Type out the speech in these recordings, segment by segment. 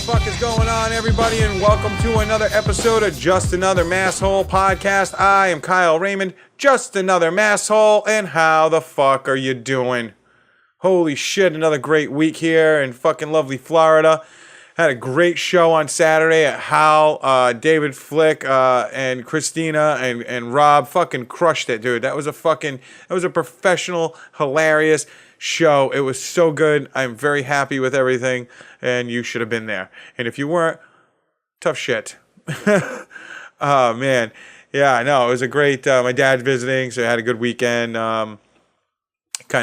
fuck is going on, everybody, and welcome to another episode of Just Another Masshole Podcast. I am Kyle Raymond, just another masshole, and how the fuck are you doing? Holy shit, another great week here in fucking lovely Florida. Had a great show on Saturday at Hal, David Flick, and Christina and Rob fucking crushed it, dude. That was a professional, hilarious show. It was so good. I'm very happy with everything, and you should have been there. And if you weren't, tough shit. Oh, man. Yeah, I know. It was a great, my dad's visiting, so I had a good weekend. Kind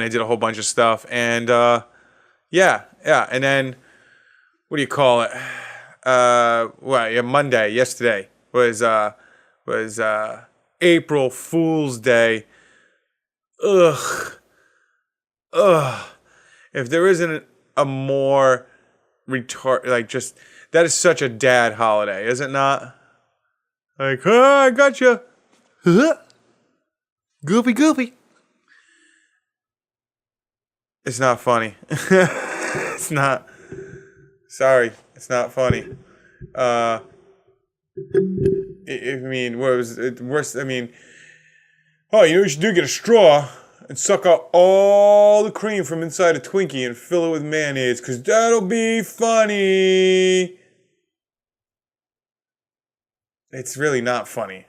of did a whole bunch of stuff. And, yeah. And then, what do you call it? Monday, yesterday, was April Fool's Day. Ugh. If there isn't a more that is such a dad holiday, is it not? Like, I gotcha. Goofy. It's not funny. It's not. Sorry, it's not funny. What was it worse? You know what you should do? Get a straw and suck out all the cream from inside a Twinkie and fill it with mayonnaise, because that'll be funny. It's really not funny.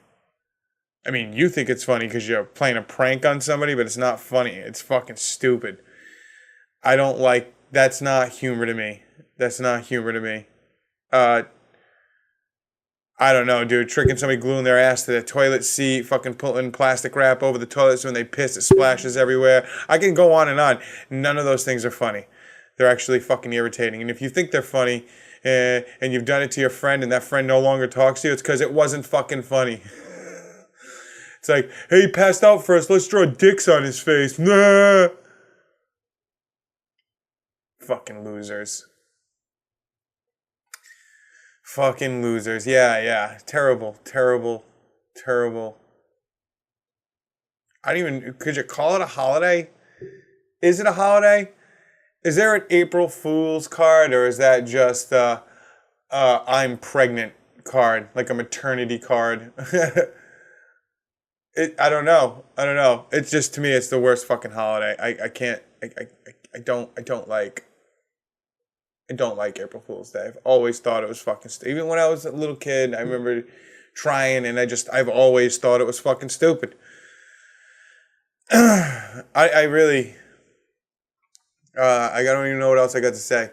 I mean, you think it's funny because you're playing a prank on somebody, but it's not funny. It's fucking stupid. That's not humor to me. I don't know, dude. Tricking somebody, gluing their ass to the toilet seat, fucking pulling plastic wrap over the toilet so when they piss, it splashes everywhere. I can go on and on. None of those things are funny. They're actually fucking irritating. And if you think they're funny, and you've done it to your friend and that friend no longer talks to you, it's because it wasn't fucking funny. It's like, hey, he passed out first. Let's draw dicks on his face. Nah. Fucking losers. Fucking losers. Yeah. Terrible. Could you call it a holiday? Is it a holiday? Is there an April Fool's card, or is that just I'm pregnant card, like a maternity card? I don't know. It's just, to me, it's the worst fucking holiday. I don't like April Fool's Day. I've always thought it was fucking stupid. Even when I was a little kid, I remember trying, and I've always thought it was fucking stupid. I don't even know what else I got to say.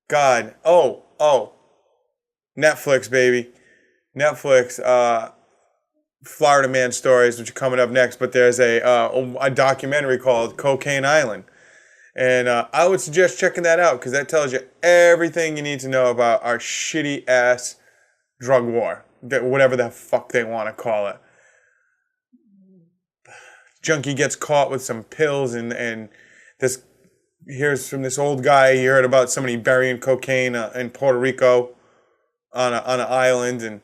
God. Oh. Netflix, baby. Florida Man Stories, which are coming up next, but there's a documentary called Cocaine Island. And I would suggest checking that out, because that tells you everything you need to know about our shitty-ass drug war, whatever the fuck they want to call it. Junkie gets caught with some pills, and here's from this old guy. He heard about somebody burying cocaine in Puerto Rico on an island, and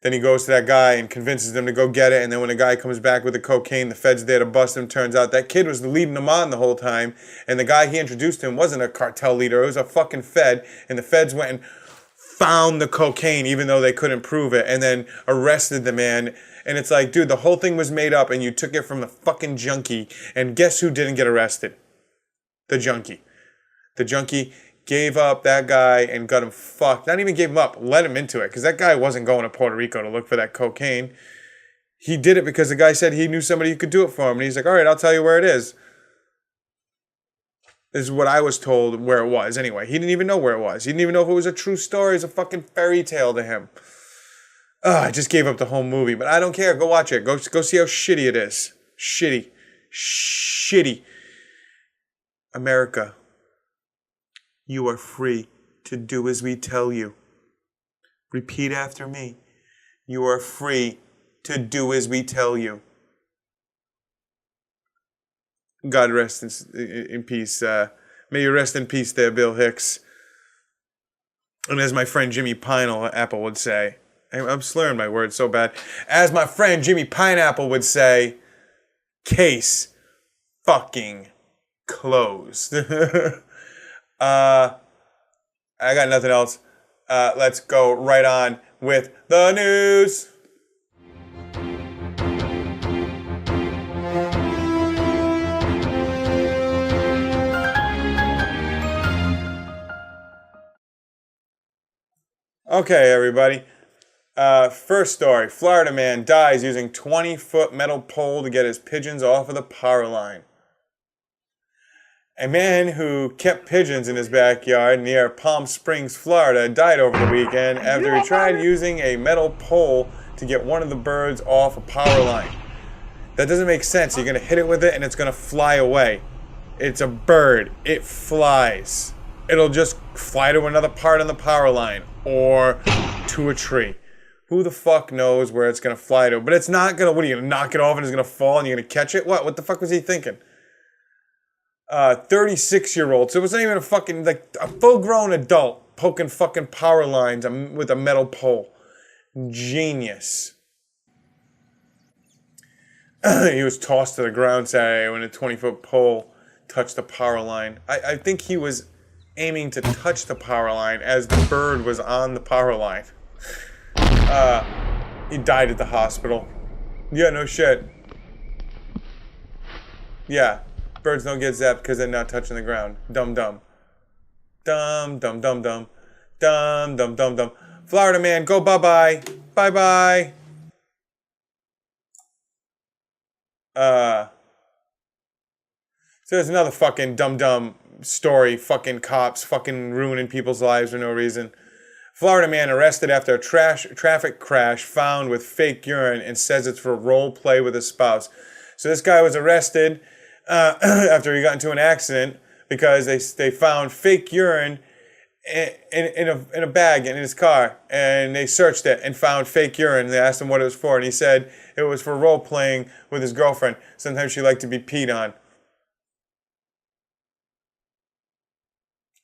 then he goes to that guy and convinces them to go get it. And then when the guy comes back with the cocaine, the Fed's there to bust him. Turns out that kid was leading him on the whole time. And the guy he introduced him wasn't a cartel leader. It was a fucking Fed. And the Feds went and found the cocaine, even though they couldn't prove it, and then arrested the man. And it's like, dude, the whole thing was made up, and you took it from the fucking junkie. And guess who didn't get arrested? The junkie. The junkie gave up that guy and got him fucked. Not even gave him up, let him into it. Because that guy wasn't going to Puerto Rico to look for that cocaine. He did it because the guy said he knew somebody who could do it for him. And he's like, all right, I'll tell you where it is. This is what I was told where it was. Anyway, he didn't even know where it was. He didn't even know if it was a true story. It was a fucking fairy tale to him. I just gave up the whole movie. But I don't care. Go watch it. Go see how shitty it is. Shitty. America. You are free to do as we tell you. Repeat after me. You are free to do as we tell you. God rest in peace. May you rest in peace there, Bill Hicks. And as my friend Jimmy Pineapple would say, I'm slurring my words so bad. As my friend Jimmy Pineapple would say, case fucking closed. I got nothing else. Let's go right on with the news. Okay, everybody. First story. Florida man dies using 20-foot metal pole to get his pigeons off of the power line. A man who kept pigeons in his backyard near Palm Springs, Florida, died over the weekend after he tried using a metal pole to get one of the birds off a power line. That doesn't make sense. You're going to hit it with it and it's going to fly away. It's a bird. It flies. It'll just fly to another part on the power line or to a tree. Who the fuck knows where it's going to fly to? But it's not going to, what are you going to knock it off and it's going to fall and you're going to catch it? What the fuck was he thinking? 36-year-old. So it wasn't even a fucking, like, a full-grown adult poking fucking power lines with a metal pole. Genius. He was tossed to the ground Saturday when a 20-foot pole touched the power line. I think he was aiming to touch the power line as the bird was on the power line. He died at the hospital. Yeah, no shit. Yeah, birds don't get zapped because they're not touching the ground. Dumb. Dumb. Florida man, go bye-bye. Bye-bye. So there's another fucking dumb story. Fucking cops fucking ruining people's lives for no reason. Florida man arrested after a traffic crash found with fake urine and says it's for role play with his spouse. So this guy was arrested after he got into an accident because they found fake urine in a bag in his car, and they searched it and found fake urine. They asked him what it was for, and he said it was for role playing with his girlfriend. Sometimes she liked to be peed on.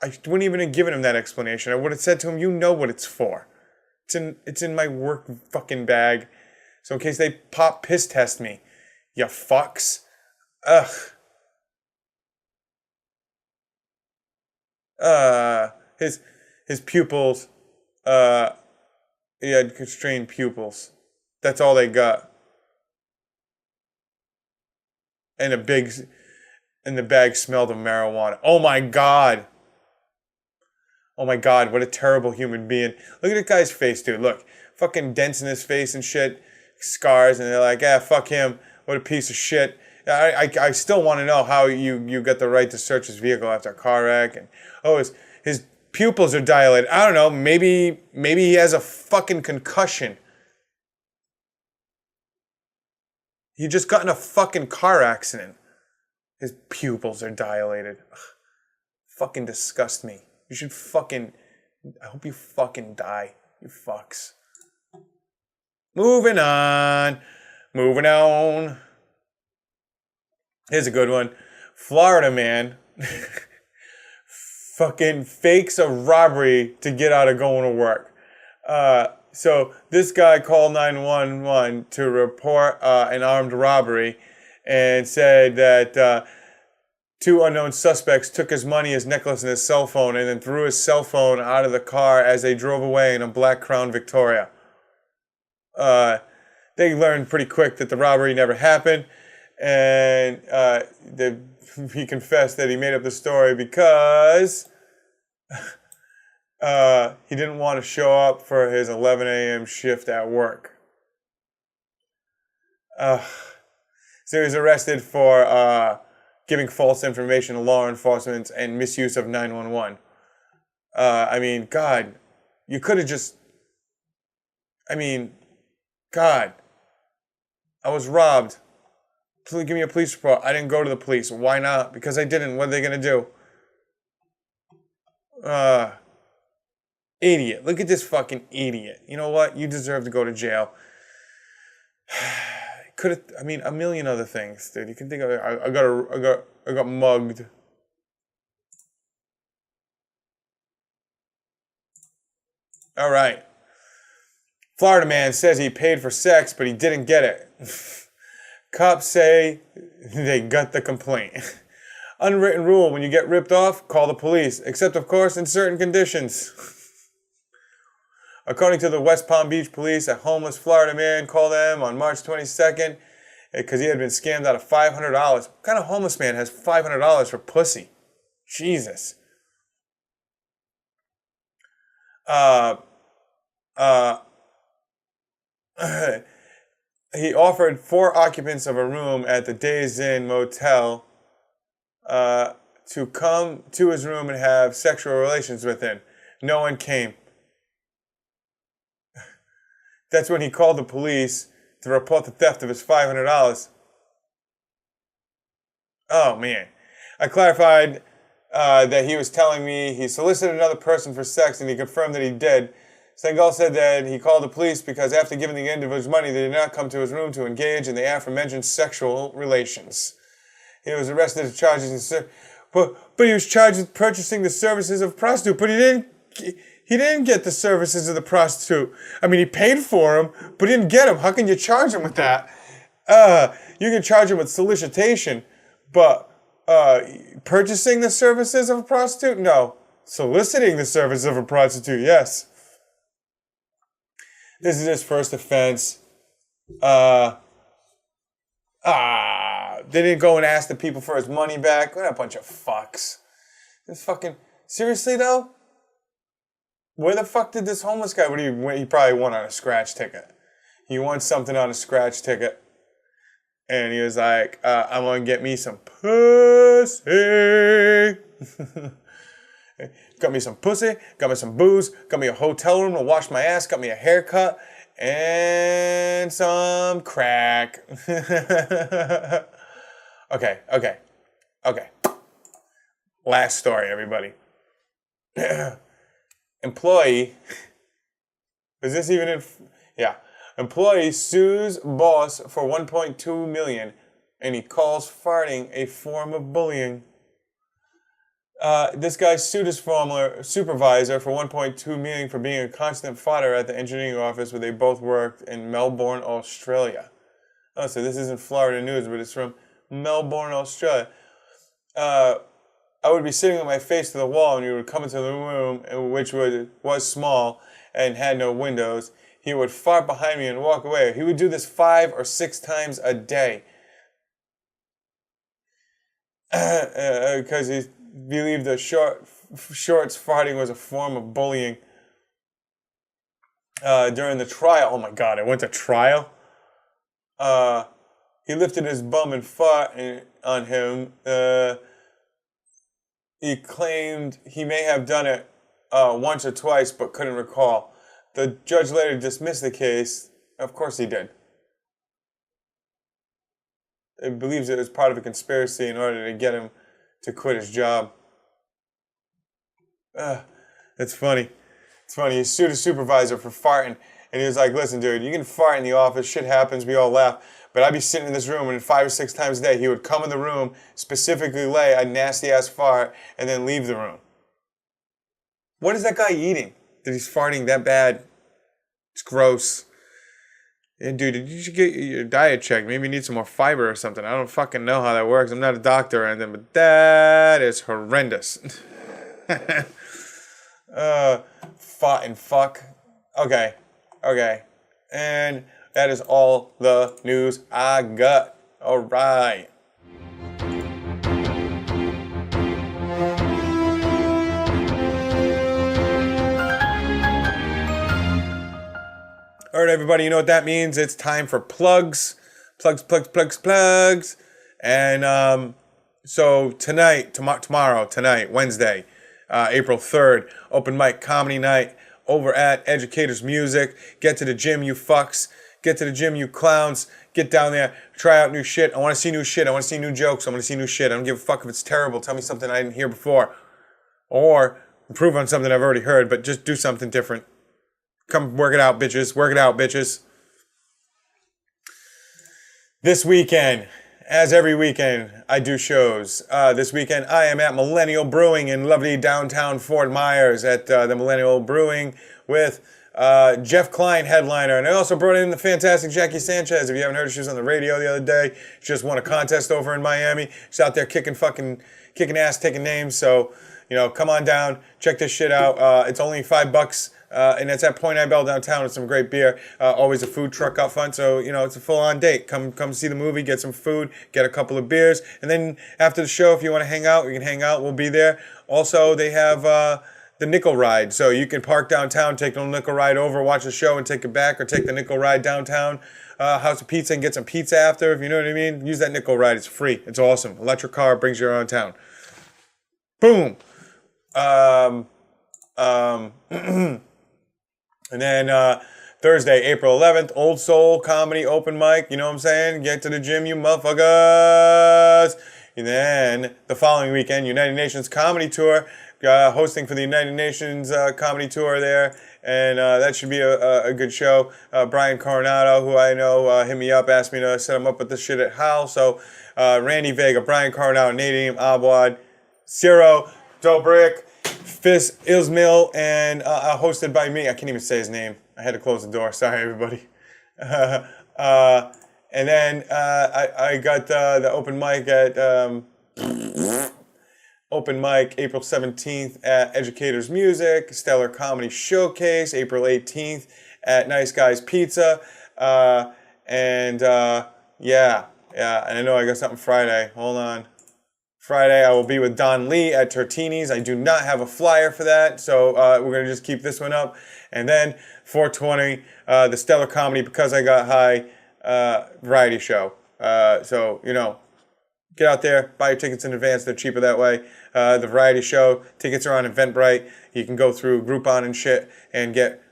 I wouldn't even have given him that explanation. I would have said to him, you know what it's for. It's in my work fucking bag. So in case they piss test me, you fucks. Ugh. His pupils, he had constrained pupils. That's all they got. And the bag smelled of marijuana. Oh my God. Oh my God, what a terrible human being. Look at that guy's face, dude. Look, fucking dents in his face and shit, scars, and they're like, fuck him. What a piece of shit. I still want to know how you got the right to search his vehicle after a car wreck. And his pupils are dilated. I don't know, maybe he has a fucking concussion. He just got in a fucking car accident. His pupils are dilated. Ugh, fucking disgust me. You should fucking... I hope you fucking die, you fucks. Moving on. Here's a good one. Florida man fucking fakes a robbery to get out of going to work. So this guy called 911 to report an armed robbery and said that... two unknown suspects took his money, his necklace, and his cell phone, and then threw his cell phone out of the car as they drove away in a black Crown Victoria. They learned pretty quick that the robbery never happened, and he confessed that he made up the story because he didn't want to show up for his 11 a.m. shift at work. So he was arrested for... giving false information to law enforcement and misuse of 911. I mean, God, you could have just... I mean, God, I was robbed. Please give me a police report. I didn't go to the police. Why not? Because I didn't. What are they going to do? Idiot. Look at this fucking idiot. You know what? You deserve to go to jail. Could have, I mean, a million other things, dude. You can think of it. I got mugged. All right. Florida man says he paid for sex, but he didn't get it. Cops say they got the complaint. Unwritten rule, when you get ripped off, call the police. Except, of course, in certain conditions. According to the West Palm Beach police, a homeless Florida man called them on March 22nd because he had been scammed out of $500. What kind of homeless man has $500 for pussy? Jesus. He offered 4 occupants of a room at the Days Inn Motel to come to his room and have sexual relations with him. No one came. That's when he called the police to report the theft of his $500. Oh, man. I clarified that he was telling me he solicited another person for sex, and he confirmed that he did. Stengel said that he called the police because after giving the individuals money, they did not come to his room to engage in the aforementioned sexual relations. He was arrested for charges, but he was charged with purchasing the services of a prostitute, but he didn't get the services of the prostitute. I mean, he paid for them, but he didn't get them. How can you charge him with that? You can charge him with solicitation, but purchasing the services of a prostitute? No. Soliciting the services of a prostitute, yes. This is his first offense. They didn't go and ask the people for his money back. What a bunch of fucks. This fucking... Seriously, though? Where the fuck did this homeless guy... He probably won on a scratch ticket. He won something on a scratch ticket. And he was like, I'm going to get me some pussy. Got me some pussy, got me some booze, got me a hotel room to wash my ass, got me a haircut, and some crack. Okay. Last story, everybody. Employee, is this even in... Yeah. Employee sues boss for $1.2 million, and he calls farting a form of bullying. This guy sued his former supervisor for $1.2 million for being a constant fodder at the engineering office where they both worked in Melbourne, Australia. Oh, so this isn't Florida news, but it's from Melbourne, Australia. I would be sitting with my face to the wall, and he would come into the room, which was small and had no windows. He would fart behind me and walk away. He would do this 5 or 6 times a day. Because he believed the shorts farting was a form of bullying. During the trial, oh my God, it went to trial. He lifted his bum and fart on him. He claimed he may have done it once or twice, but couldn't recall. The judge later dismissed the case. Of course he did. He believes it was part of a conspiracy in order to get him to quit his job. It's funny. It's funny. He sued his supervisor for farting. And he was like, listen, dude, you can fart in the office. Shit happens. We all laugh. But I'd be sitting in this room, and 5 or 6 times a day, he would come in the room, specifically lay a nasty-ass fart, and then leave the room. What is that guy eating that he's farting that bad? It's gross. And dude, you should get your diet checked. Maybe you need some more fiber or something. I don't fucking know how that works. I'm not a doctor or anything, but that is horrendous. Fart and fuck. Okay. And that is all the news I got. All right. All right, everybody, you know what that means. It's time for plugs. Plugs. And so tonight, Wednesday, April 3rd, open mic comedy night over at Educators Music. Get to the gym, you fucks. Get to the gym, you clowns. Get down there. Try out new shit. I want to see new shit. I want to see new jokes. I want to see new shit. I don't give a fuck if it's terrible. Tell me something I didn't hear before. Or improve on something I've already heard, but just do something different. Come work it out, bitches. Work it out, bitches. This weekend, as every weekend, I do shows. This weekend, I am at Millennial Brewing in lovely downtown Fort Myers at the Millennial Brewing with Jeff Klein headliner, and I also brought in the fantastic Jackie Sanchez. If you haven't heard her, she was on the radio the other day. She just won a contest over in Miami. She's out there kicking ass, taking names. So, come on down, check this shit out. It's only $5, and it's at Point Ibel downtown with some great beer. Always a food truck out front, so it's a full-on date. Come see the movie, get some food, get a couple of beers, and then after the show, if you want to hang out, we can hang out. We'll be there. Also, they have the nickel ride, so you can park downtown, take the nickel ride over, watch the show, and take it back, or take the nickel ride downtown, House of Pizza, and get some pizza after. If you know what I mean, use that nickel ride. It's free. It's awesome. Electric car brings you around town. Boom. And then Thursday, April 11th, Old Soul Comedy Open Mic. You know what I'm saying? Get to the gym, you motherfuckers. And then the following weekend, United Nations Comedy Tour. Hosting for the United Nations Comedy Tour there. And that should be a good show. Brian Coronado, who I know, hit me up, asked me to set him up with this shit at Hal. So Randy Vega, Brian Coronado, Nadim Abwad, Ciro, Dobrik, Fis Ismail, and hosted by me. I can't even say his name. I had to close the door. Sorry, everybody. And then I got the open mic at open mic April 17th at Educators Music, Stellar Comedy Showcase, April 18th at Nice Guys Pizza. And I know I got something Friday. Hold on. Friday, I will be with Don Lee at Tortini's. I do not have a flyer for that, so we're going to just keep this one up. And then 420, the Stellar Comedy Because I Got High variety show. So, get out there, buy your tickets in advance. They're cheaper that way. The variety show, tickets are on Eventbrite. You can go through Groupon and shit and get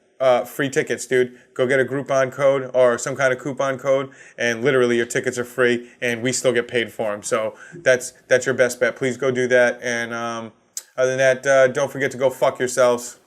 free tickets, dude. Go get a Groupon code or some kind of coupon code, and literally your tickets are free, and we still get paid for them. So that's your best bet. Please go do that. And other than that, don't forget to go fuck yourselves.